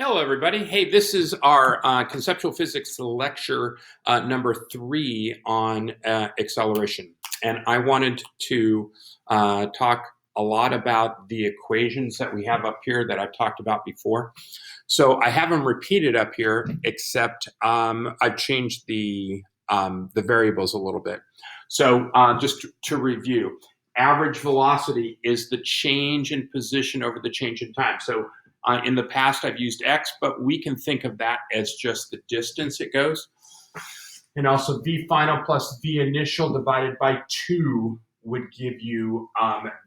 Hello, everybody. Hey, this is our conceptual physics lecture number 3 on acceleration. And I wanted to talk a lot about the equations that we have up here that I've talked about before. So I have them repeated up here, except I've changed the variables a little bit. So just to review, average velocity is the change in position over the change in time. So in the past, I've used x, but we can think of that as just the distance it goes. And also v final plus v initial divided by 2 would give you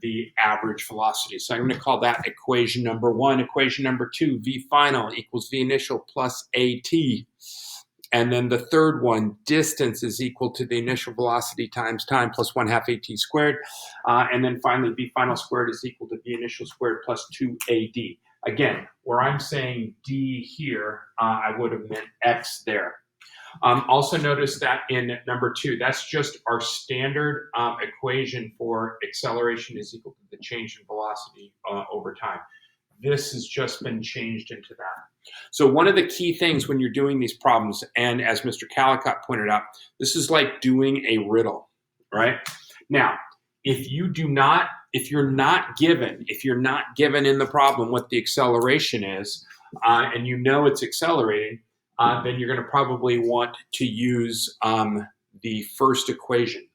the average velocity. So I'm going to call that equation number 1. Equation number 2, v final equals v initial plus at. And then the third one, distance is equal to the initial velocity times time plus 1/2 at squared. And then finally, v final squared is equal to v initial squared plus 2ad. Again, where I'm saying d here, I would have meant x there. Also notice that in number 2, that's just our standard equation for acceleration is equal to the change in velocity over time. This has just been changed into that. So one of the key things when you're doing these problems, and as Mr. Calicott pointed out, this is like doing a riddle, right? Now, if you're not given in the problem what the acceleration is, and you know it's accelerating, then you're going to probably want to use the first equation,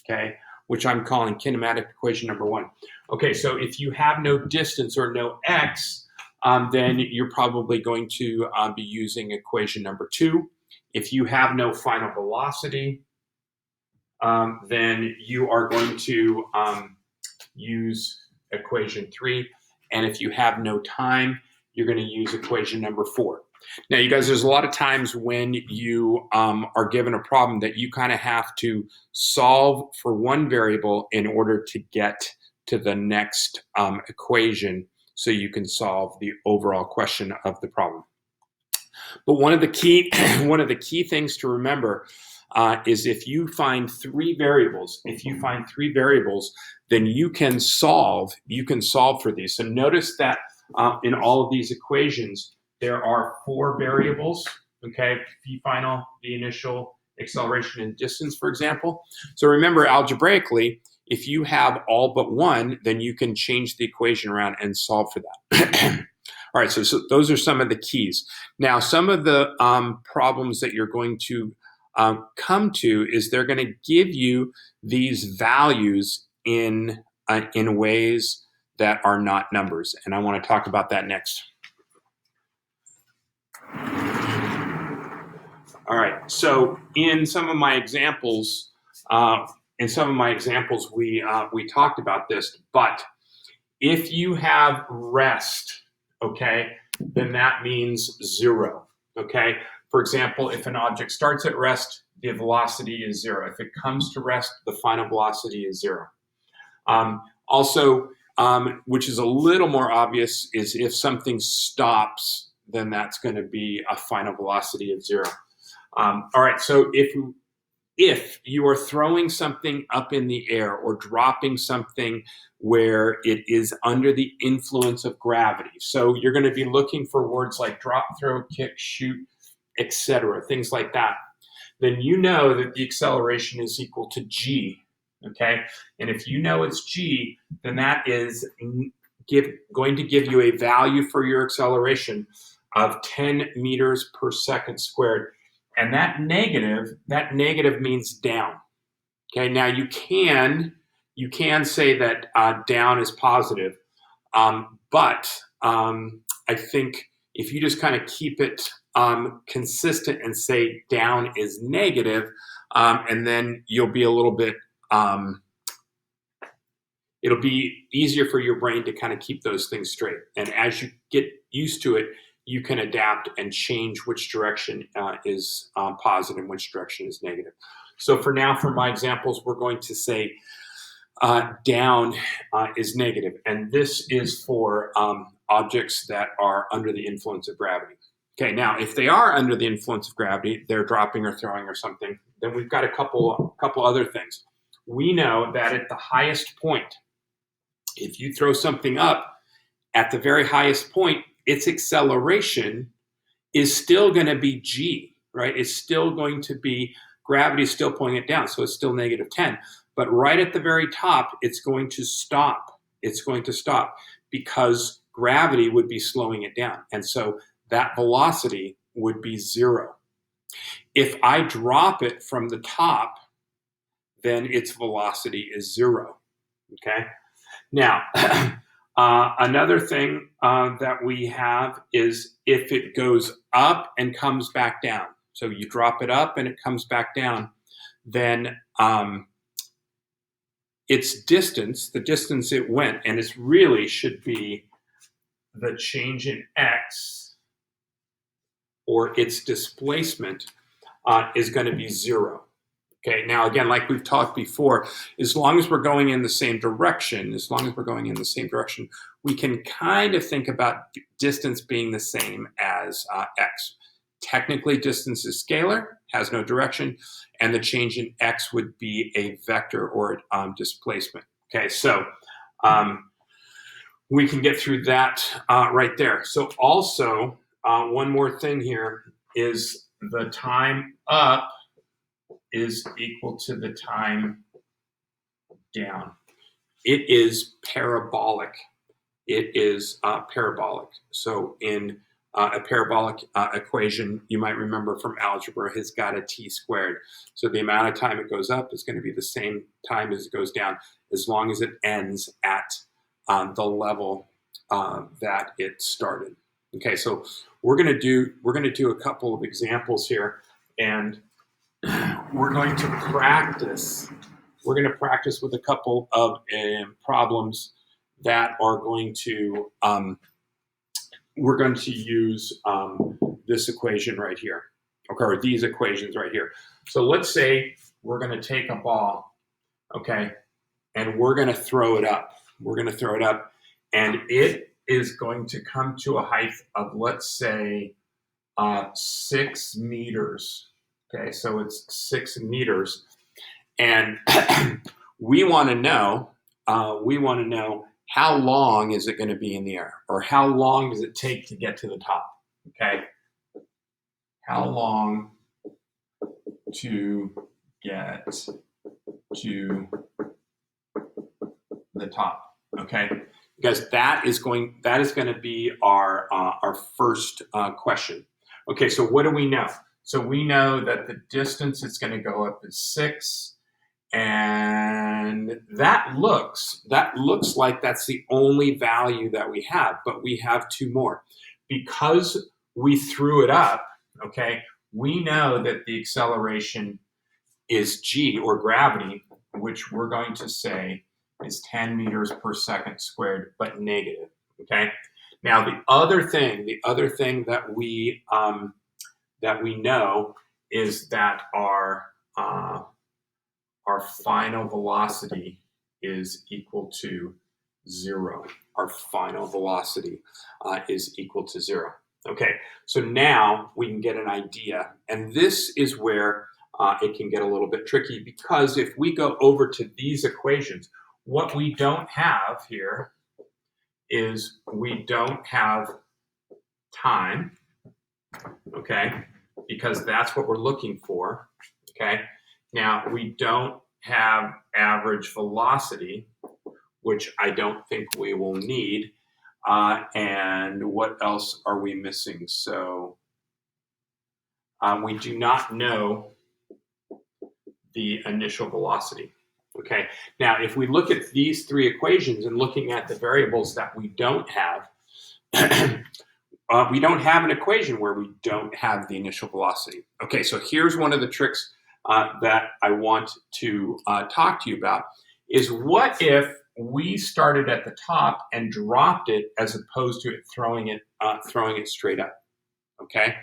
okay, which I'm calling kinematic equation number 1. Okay, so if you have no distance or no x, then you're probably going to be using equation number 2. If you have no final velocity, then you are going to use equation 3. And if you have no time, you're going to use equation number 4. Now, you guys, there's a lot of times when you are given a problem that you kind of have to solve for one variable in order to get to the next equation so you can solve the overall question of the problem. But one of the key things to remember is if you find 3 variables, then you can solve for these. So notice that in all of these equations, there are 4 variables, okay? V final, v initial, acceleration, and distance, for example. So remember, algebraically, if you have all but one, then you can change the equation around and solve for that. All right, so those are some of the keys. Now, some of the problems that you're going to come to is they're going to give you these values in ways that are not numbers, and I want to talk about that next. All right, so in some of my examples, we talked about this, but if you have rest, okay, then that means 0, okay? For example, if an object starts at rest, the velocity is 0. If it comes to rest, the final velocity is 0. Also, which is a little more obvious, is if something stops, then that's going to be a final velocity of 0. All right, so if you are throwing something up in the air or dropping something where it is under the influence of gravity, so you're going to be looking for words like drop, throw, kick, shoot, etc., things like that, then you know that the acceleration is equal to g, okay? And if you know it's g, then that is going to give you a value for your acceleration of 10 meters per second squared. And that negative means down. Okay, now you can say that down is positive, but I think if you just kind of keep it consistent and say down is negative, and then you'll be a little bit, it'll be easier for your brain to kind of keep those things straight. And as you get used to it, you can adapt and change which direction is positive and which direction is negative. So for now, for my examples, we're going to say down is negative. And this is for objects that are under the influence of gravity. Okay, now if they are under the influence of gravity, they're dropping or throwing or something, then we've got a couple other things. We know that at the highest point, if you throw something up, at the very highest point, its acceleration is still going to be g, right? It's still going to be, gravity is still pulling it down, so it's still negative 10. But right at the very top, it's going to stop. It's going to stop because gravity would be slowing it down. And so that velocity would be 0. If I drop it from the top, then its velocity is 0. Okay? Now, another thing that we have is if it goes up and comes back down. So you drop it up and it comes back down, then its distance, the distance it went, and it really should be the change in x, or its displacement, is going to be 0. Okay, now again, like we've talked before, as long as we're going in the same direction, we can kind of think about distance being the same as x. Technically, distance is scalar, has no direction, and the change in x would be a vector or displacement. Okay, so we can get through that right there. So also, one more thing here is the time up is equal to the time down. It is parabolic. It is parabolic. So in a parabolic equation, you might remember from algebra, has got a t squared. So the amount of time it goes up is going to be the same time as it goes down, as long as it ends at the level that it started. Okay, so we're going to do a couple of examples here, and we're going to practice. We're going to practice with a couple of problems that are going to. We're going to use this equation right here, okay, or these equations right here. So let's say we're going to take a ball, okay, and we're going to throw it up. We're going to throw it up, and it is going to come to a height of, let's say, 6 meters. Okay, so it's 6 meters, and we want to know how long is it going to be in the air, or how long does it take to get to the top? Okay, how long to get to the top? Okay, because that is going to be our first question. Okay, so what do we know? So we know that the distance it's going to go up is 6, and that looks like that's the only value that we have, but we have 2 more. Because we threw it up, okay, we know that the acceleration is g, or gravity, which we're going to say is 10 meters per second squared, but negative, okay? Now the other thing that we know is that our final velocity is equal to 0. Our final velocity is equal to 0. Okay, so now we can get an idea, and this is where it can get a little bit tricky, because if we go over to these equations, what we don't have here is we don't have time, okay, because that's what we're looking for, okay? Now, we don't have average velocity, which I don't think we will need. And what else are we missing? So we do not know the initial velocity. Okay. Now, if we look at these 3 equations and looking at the variables that we don't have, we don't have an equation where we don't have the initial velocity. Okay, so here's one of the tricks that I want to talk to you about, is what if we started at the top and dropped it as opposed to throwing it straight up, okay?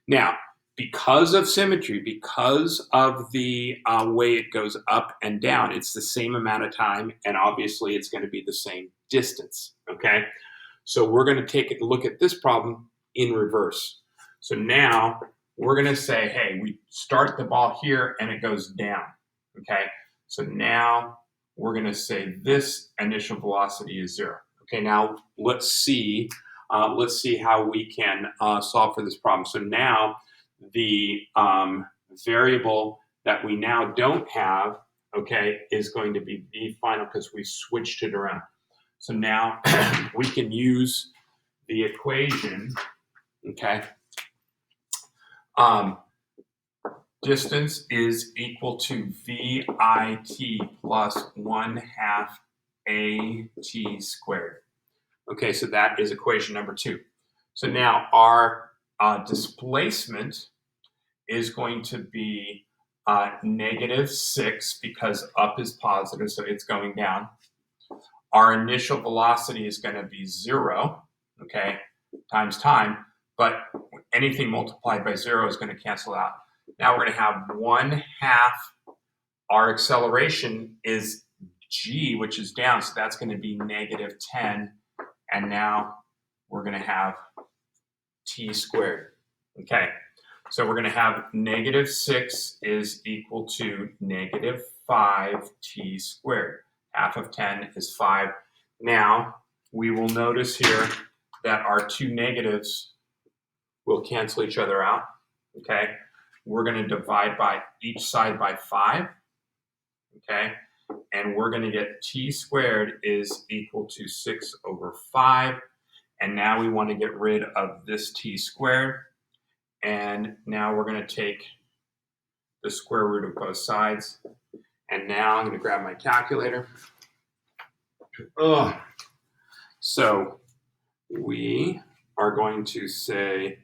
Now, because of symmetry, because of the way it goes up and down, it's the same amount of time, and obviously it's going to be the same distance, okay? So we're going to take a look at this problem in reverse. So now we're going to say, hey, we start the ball here and it goes down, okay? So now we're going to say this initial velocity is 0. Okay, now let's see let's see how we can solve for this problem. So now the variable that we now don't have, okay, is going to be v final because we switched it around. So now we can use the equation, okay. Distance is equal to VIT plus 1/2 AT squared. Okay, so that is equation number 2. So now our displacement is going to be -6 because up is positive, so it's going down. Our initial velocity is going to be 0, okay, times time, but anything multiplied by 0 is going to cancel out. Now we're going to have 1/2. Our acceleration is g, which is down, so that's going to be -10. And now we're going to have t squared. Okay, so we're going to have -6 is equal to -5t squared. Half of 10 is 5. Now we will notice here that our two negatives will cancel each other out. Okay, we're going to divide by each side by 5. Okay, and we're going to get t squared is equal to 6/5. And now we want to get rid of this t squared. And now we're going to take the square root of both sides. And now I'm going to grab my calculator. So we are going to say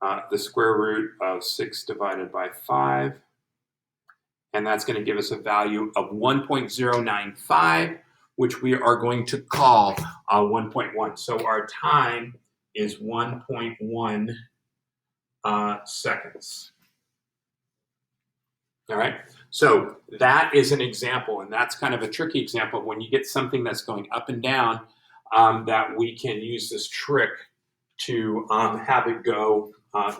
the square root of 6 divided by 5. And that's going to give us a value of 1.095, which we are going to call 1.1. So our time is 1.1 seconds. All right, so that is an example, and that's kind of a tricky example of when you get something that's going up and down, that we can use this trick to have it go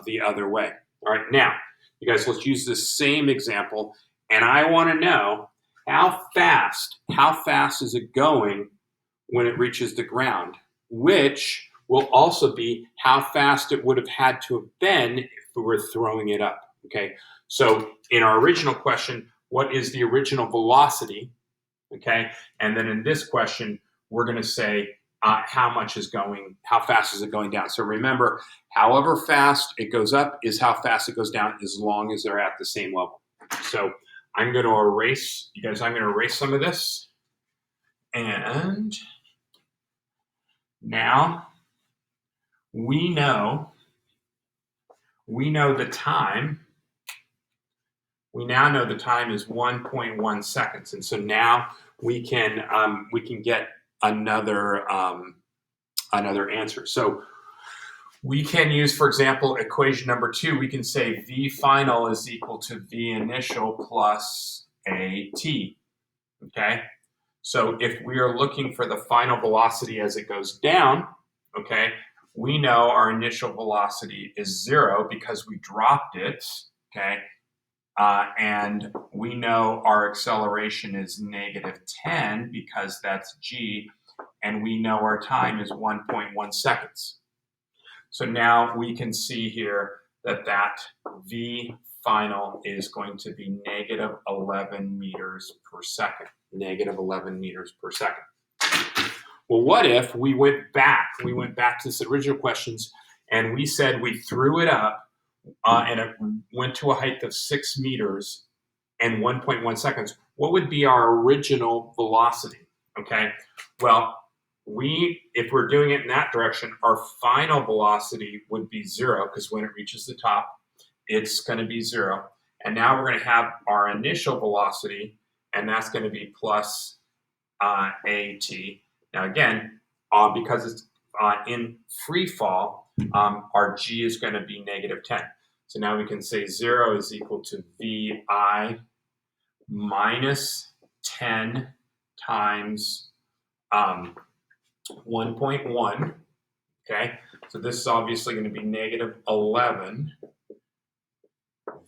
the other way. All right, now, you guys, let's use the same example, and I want to know how fast is it going when it reaches the ground, which will also be how fast it would have had to have been if we were throwing it up, okay? So in our original question, what is the original velocity, okay? And then in this question, we're going to say how fast is it going down? So remember, however fast it goes up is how fast it goes down as long as they're at the same level. So I'm going to erase, you guys, I'm going to erase some of this. And now we know the time. We now know the time is 1.1 seconds, and so now we can get another answer. So we can use, for example, equation number 2. We can say v final is equal to v initial plus at. Okay, so if we are looking for the final velocity as it goes down, okay, we know our initial velocity is 0 because we dropped it. Okay. And we know our acceleration is -10 because that's g, and we know our time is 1.1 seconds. So now we can see here that v final is going to be -11 meters per second. -11 meters per second. Well, what if we went back to this original questions, and we said we threw it up, and it went to a height of 6 meters and 1.1 seconds, what would be our original velocity? Okay, well, if we're doing it in that direction, our final velocity would be 0 because when it reaches the top, it's going to be 0. And now we're going to have our initial velocity, and that's going to be plus AT. Now again, because it's in free fall, our g is going to be -10. So now we can say 0 is equal to VI minus 10 times 1.1. Okay, so this is obviously going to be -11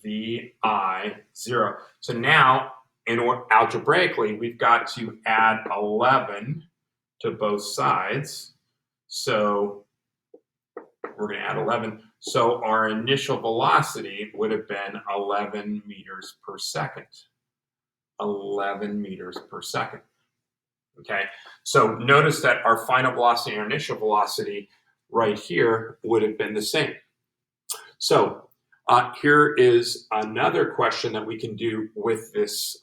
VI 0. So now, algebraically, we've got to add 11 to both sides. So we're going to add 11. So our initial velocity would have been 11 meters per second. 11 meters per second. Okay, so notice that our final velocity and our initial velocity right here would have been the same. So here is another question that we can do with this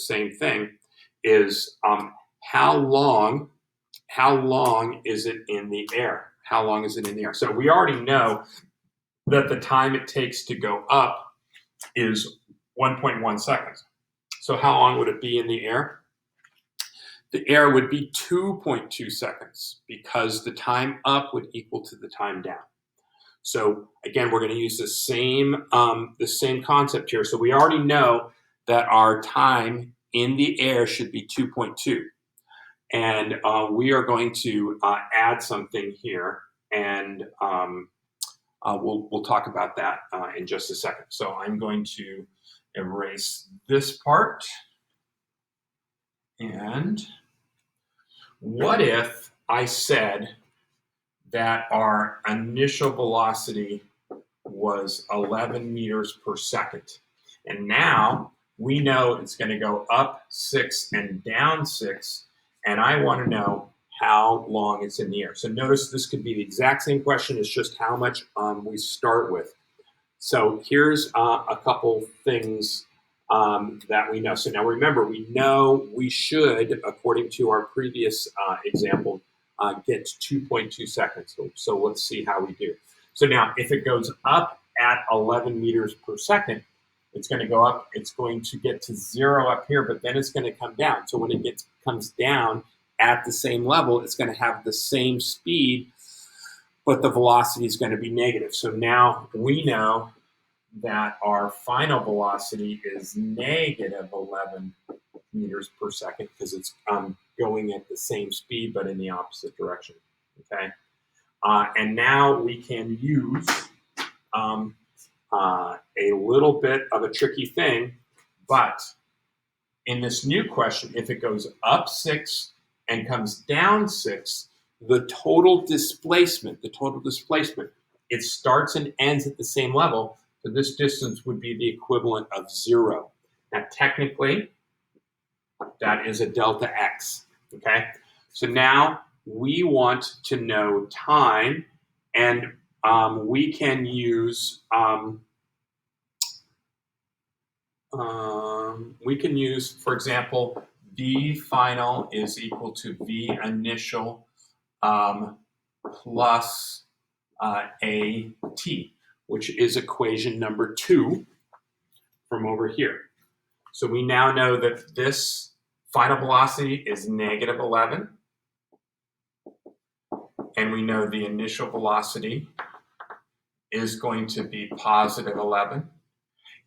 same thing is how long is it in the air? How long is it in the air? So we already know that the time it takes to go up is 1.1 seconds. So how long would it be in the air? The air would be 2.2 seconds because the time up would equal to the time down. So again, we're going to use the same concept here. So we already know that our time in the air should be 2.2. And we are going to add something here, and we'll talk about that in just a second. So I'm going to erase this part. And what if I said that our initial velocity was 11 meters per second? And now we know it's going to go up 6 and down 6, and I want to know how long it's in the air. So notice this could be the exact same question, it's just how much we start with. So here's a couple things that we know. So now remember, we know we should, according to our previous example, get 2.2 seconds. So let's see how we do. So now if it goes up at 11 meters per second, it's going to go up, it's going to get to 0 up here, but then it's going to come down. So when it comes down at the same level, it's going to have the same speed, but the velocity is going to be negative. So now we know that our final velocity is negative 11 meters per second because it's going at the same speed but in the opposite direction. Okay, and now we can use a little bit of a tricky thing, but in this new question, if it goes up 6 and comes down 6, the total displacement, it starts and ends at the same level. So this distance would be the equivalent of 0. Now, technically, that is a delta x, okay? So now we want to know time, and we can use, for example, v final is equal to v initial plus at, which is equation number 2 from over here. So we now know that this final velocity is negative 11, and we know the initial velocity is going to be positive 11,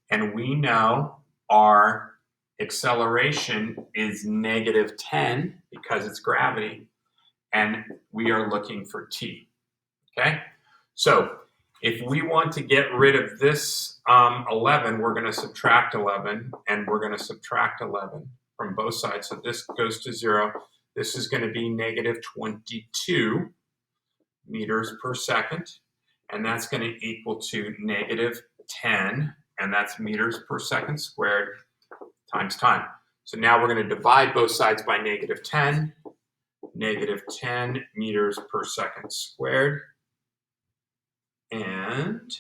and we know our acceleration is negative 10 because it's gravity, and we are looking for t, okay? So if we want to get rid of this 11, we're going to subtract 11, and we're going to subtract 11 from both sides. So this goes to 0. This is going to be negative 22 meters per second, and that's going to equal to negative 10, and that's meters per second squared times time. So now we're going to divide both sides by negative 10. Negative 10 meters per second squared. And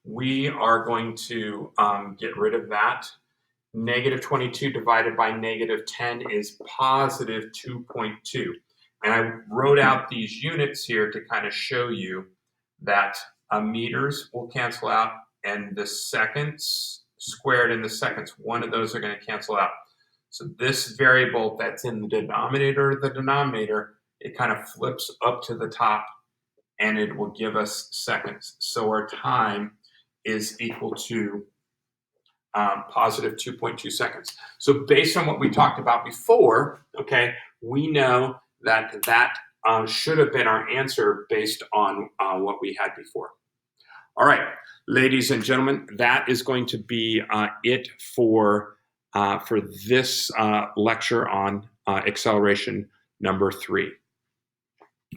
we are going to get rid of that. Negative 22 divided by negative 10 is positive 2.2. And I wrote out these units here to kind of show you that meters will cancel out, and the seconds squared and the seconds, one of those are going to cancel out. So this variable that's in the denominator, it kind of flips up to the top, and it will give us seconds. So our time is equal to positive 2.2 seconds. So based on what we talked about before, okay, we know that should have been our answer based on what we had before. All right, ladies and gentlemen, that is going to be it for this lecture on acceleration number 3.